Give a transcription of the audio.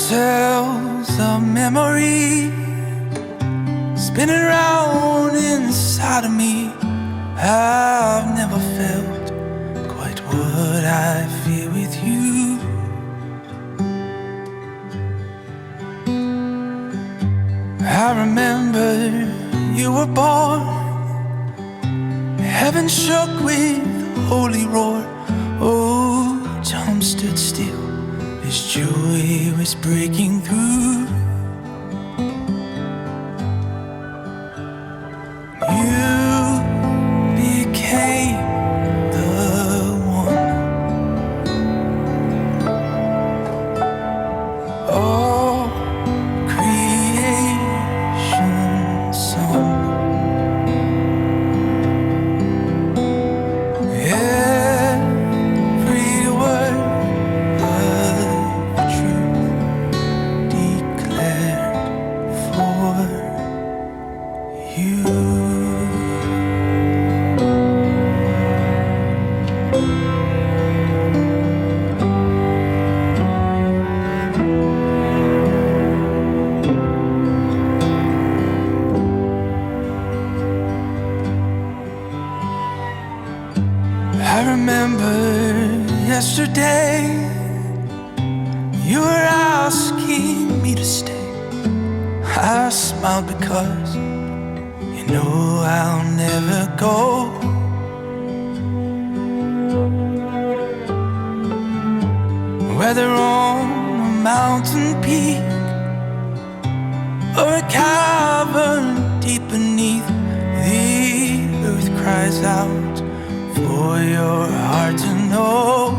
Carousels of memory spinning round inside of me. I've never felt quite what I feel with you. I remember you were born, heaven shook with holy roar. Oh, time stood still, this joy was breaking through. You became the one. All creation song. Every word of truth declared for you. I remember yesterday you were asking me to stay. I smiled because you know I'll never go. Whether on a mountain peak or a cavern deep beneath, the earth cries out for your heart to know.